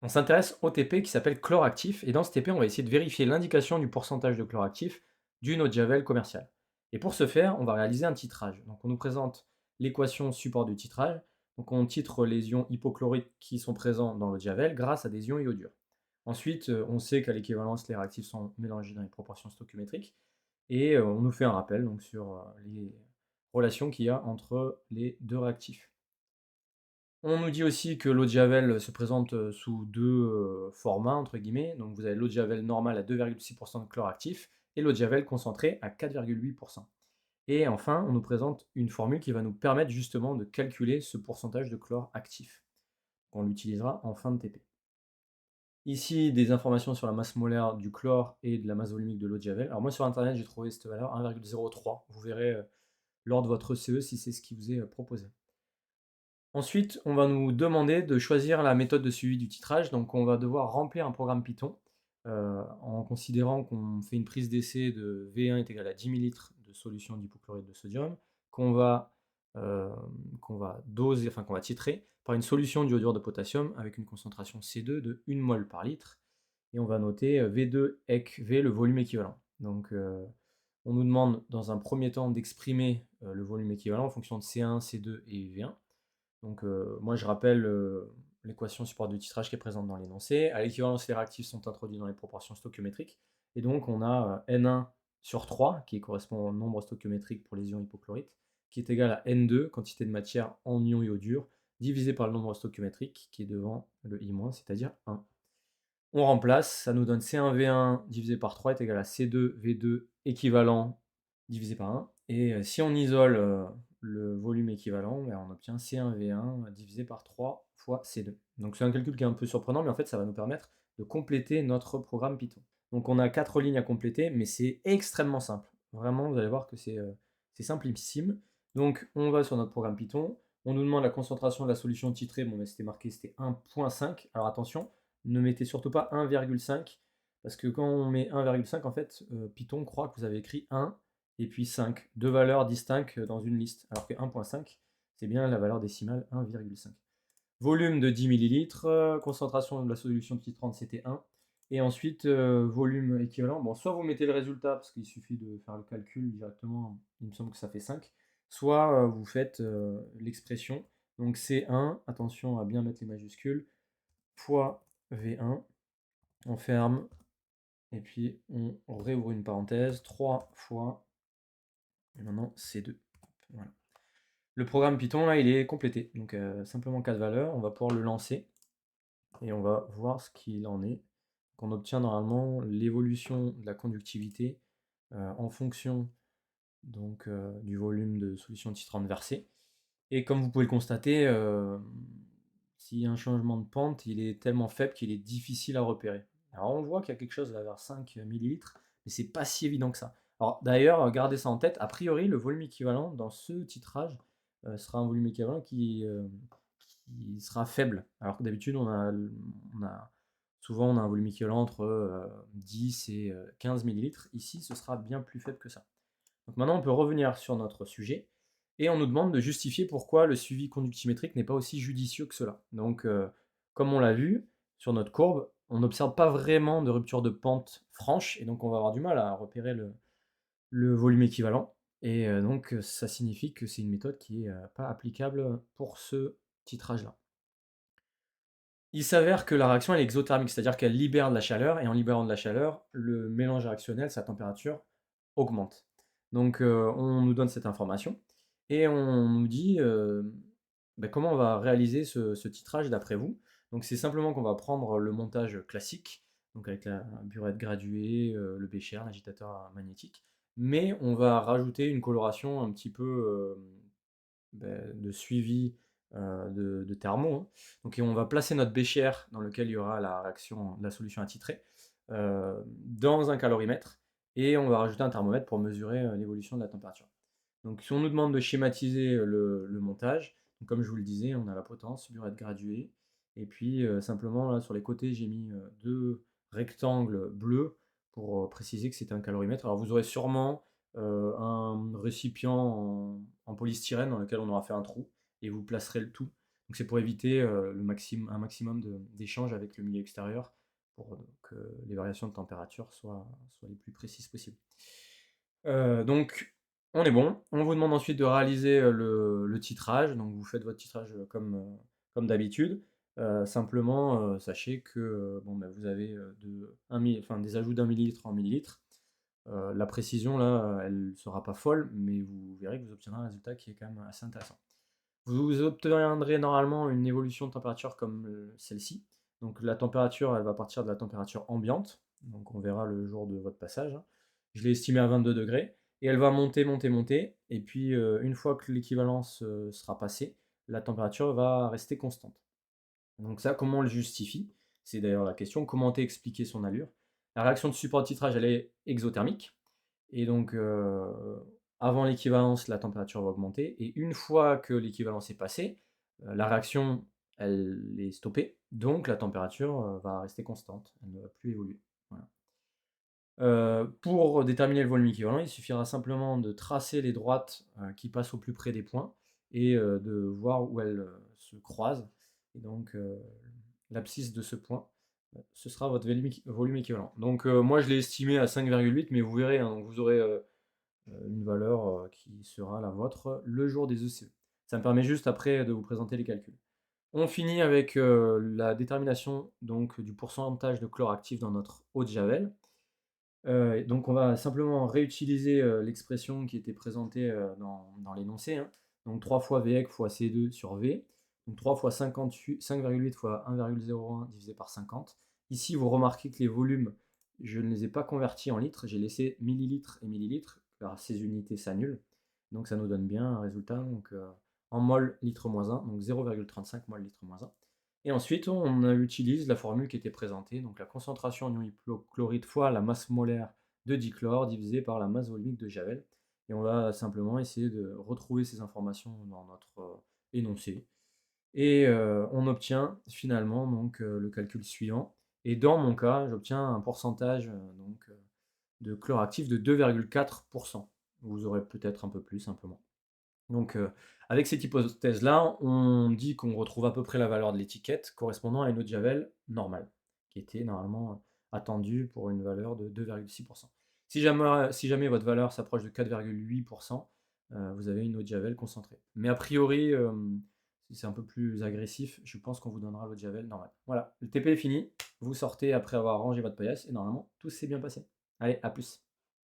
On s'intéresse au TP qui s'appelle chlore actif et dans ce TP, on va essayer de vérifier l'indication du pourcentage de chlore actif d'une eau de javel commerciale. Et pour ce faire, on va réaliser un titrage. Donc on nous présente l'équation support du titrage. Donc on titre les ions hypochloriques qui sont présents dans l'eau de javel grâce à des ions iodures. Ensuite, on sait qu'à l'équivalence, les réactifs sont mélangés dans les proportions stoichiométriques et on nous fait un rappel donc, sur les relations qu'il y a entre les deux réactifs. On nous dit aussi que l'eau de javel se présente, sous 2 formats entre guillemets. Donc vous avez l'eau de javel normale à 2,6 de chlore actif et l'eau de javel concentrée à 4,8. Et enfin, on nous présente une formule qui va nous permettre justement de calculer ce pourcentage de chlore actif. On l'utilisera en fin de TP. Ici, des informations sur la masse molaire du chlore et de la masse volumique de l'eau de javel. Alors moi sur internet, j'ai trouvé cette valeur 1,03. Vous verrez, lors de votre CE si c'est ce qui vous est, proposé. Ensuite, on va nous demander de choisir la méthode de suivi du titrage. Donc, on va devoir remplir un programme Python en considérant qu'on fait une prise d'essai de V1 est égal à 10 millilitres de solution d'hypochlorite de sodium, qu'on va, euh, qu'on va doser, enfin qu'on va titrer par une solution d'iodure de potassium avec une concentration C2 de 1 mol par litre. Et on va noter V2 ec V, le volume équivalent. Donc, on nous demande dans un premier temps d'exprimer le volume équivalent en fonction de C1, C2 et V1. Donc, moi, je rappelle l'équation support du titrage qui est présente dans l'énoncé. À l'équivalence, les réactifs sont introduits dans les proportions stoichiométriques. Et donc, on a N1 sur 3, qui correspond au nombre stoichiométrique pour les ions hypochlorites, qui est égal à N2, quantité de matière en ions iodure, divisé par le nombre stoichiométrique, qui est devant le I-, c'est-à-dire 1. On remplace, ça nous donne C1V1 divisé par 3 est égal à C2V2 équivalent divisé par 1. Et si on isole le volume équivalent, ben, on obtient C1V1 divisé par 3 fois C2. Donc c'est un calcul qui est un peu surprenant, mais en fait ça va nous permettre de compléter notre programme Python. Donc on a 4 lignes à compléter, mais c'est extrêmement simple. Vraiment, vous allez voir que c'est simplissime. Donc on va sur notre programme Python, on nous demande la concentration de la solution titrée, bon ben, c'était marqué, c'était 1,5. Alors attention, ne mettez surtout pas 1,5, parce que quand on met 1,5, en fait, Python croit que vous avez écrit 1 et puis 5, deux valeurs distinctes dans une liste, alors que 1,5, c'est bien la valeur décimale 1,5. Volume de 10 millilitres, concentration de la solution titrante, c'était 1. Et ensuite, volume équivalent. Bon, soit vous mettez le résultat, parce qu'il suffit de faire le calcul directement, il me semble que ça fait 5. Soit vous faites l'expression. Donc C1, attention à bien mettre les majuscules, fois V1, on ferme, et puis on réouvre une parenthèse, 3 fois, et maintenant C2. Voilà. Le programme Python, là, il est complété. Donc simplement 4 valeurs, on va pouvoir le lancer, et on va voir ce qu'il en est. Donc, on obtient normalement l'évolution de la conductivité en fonction donc, du volume de solution titrante versée. Et comme vous pouvez le constater, s'il y a un changement de pente, il est tellement faible qu'il est difficile à repérer. Alors on voit qu'il y a quelque chose là vers 5 millilitres, mais c'est pas si évident que ça. Alors d'ailleurs, gardez ça en tête, a priori le volume équivalent dans ce titrage sera un volume équivalent qui sera faible. Alors que d'habitude souvent on a un volume équivalent entre 10 et 15 millilitres. Ici ce sera bien plus faible que ça. Donc maintenant on peut revenir sur notre sujet et on nous demande de justifier pourquoi le suivi conductimétrique n'est pas aussi judicieux que cela. Donc, comme on l'a vu sur notre courbe, on n'observe pas vraiment de rupture de pente franche, et donc on va avoir du mal à repérer le volume équivalent. Et donc, ça signifie que c'est une méthode qui n'est pas applicable pour ce titrage-là. Il s'avère que la réaction elle est exothermique, c'est-à-dire qu'elle libère de la chaleur, et en libérant de la chaleur, le mélange réactionnel, sa température, augmente. Donc on nous donne cette information, et on nous dit comment on va réaliser ce titrage d'après vous. Donc c'est simplement qu'on va prendre le montage classique, donc avec la burette graduée, le bécher, l'agitateur magnétique, mais on va rajouter une coloration un petit peu de suivi de thermo, hein. Donc on va placer notre bécher dans lequel il y aura la réaction, la solution attitrée, dans un calorimètre, et on va rajouter un thermomètre pour mesurer l'évolution de la température. Donc si on nous demande de schématiser le montage, donc comme je vous le disais, on a la potence, burette graduée, et puis simplement là sur les côtés j'ai mis deux rectangles bleus pour préciser que c'est un calorimètre. Alors vous aurez sûrement un récipient en polystyrène dans lequel on aura fait un trou, et vous placerez le tout. Donc c'est pour éviter un maximum d'échanges avec le milieu extérieur pour que les variations de température soient les plus précises possibles. Donc on est bon. On vous demande ensuite de réaliser le titrage. Donc vous faites votre titrage comme d'habitude. Simplement, sachez que bon, bah, vous avez des ajouts d'un millilitre en millilitre. La précision là, elle ne sera pas folle, mais vous verrez que vous obtiendrez un résultat qui est quand même assez intéressant. Vous obtiendrez normalement une évolution de température comme celle-ci. Donc la température, elle va partir de la température ambiante. Donc on verra le jour de votre passage, hein. Je l'ai estimée à 22 degrés. Et elle va monter, monter, monter. Et puis une fois que l'équivalence sera passée, la température va rester constante. Donc ça, comment on le justifie? C'est d'ailleurs la question. Comment expliquer son allure? La réaction de support de titrage, elle est exothermique. Et donc, avant l'équivalence, la température va augmenter. Et une fois que l'équivalence est passée, la réaction, elle est stoppée. Donc, la température va rester constante. Elle ne va plus évoluer. Voilà. Pour déterminer le volume équivalent, il suffira simplement de tracer les droites qui passent au plus près des points et de voir où elles se croisent. Et donc, l'abscisse de ce point, ce sera votre volume équivalent. Donc, moi, je l'ai estimé à 5,8, mais vous verrez, hein, donc vous aurez une valeur qui sera la vôtre le jour des ECE. Ça me permet juste après de vous présenter les calculs. On finit avec la détermination donc, du pourcentage de chlore actif dans notre eau de Javel. Donc on va simplement réutiliser l'expression qui était présentée dans l'énoncé, hein. Donc 3 fois Vec fois C2 sur V. Donc 3 fois 5,8 fois 1,01 divisé par 50. Ici, vous remarquez que les volumes, je ne les ai pas convertis en litres, j'ai laissé millilitres et millilitres, car ces unités s'annulent. Donc ça nous donne bien un résultat donc, en mol litre moins 1, donc 0,35 mol litre moins 1. Et ensuite, on utilise la formule qui était présentée, donc la concentration en ion hypochlorite fois la masse molaire de dichlore divisé par la masse volumique de Javel. Et on va simplement essayer de retrouver ces informations dans notre énoncé. Et on obtient finalement donc, le calcul suivant. Et dans mon cas, j'obtiens un pourcentage de chlore actif de 2,4%. Vous aurez peut-être un peu plus, un peu moins. Donc, avec cette hypothèse-là, on dit qu'on retrouve à peu près la valeur de l'étiquette correspondant à une eau de Javel normale, qui était normalement attendue pour une valeur de 2,6%. Si jamais votre valeur s'approche de 4,8%, vous avez une eau de Javel concentrée. Mais a priori, si c'est un peu plus agressif, je pense qu'on vous donnera l'eau de Javel normale. Voilà, le TP est fini, vous sortez après avoir rangé votre paillasse et normalement tout s'est bien passé. Allez, à plus.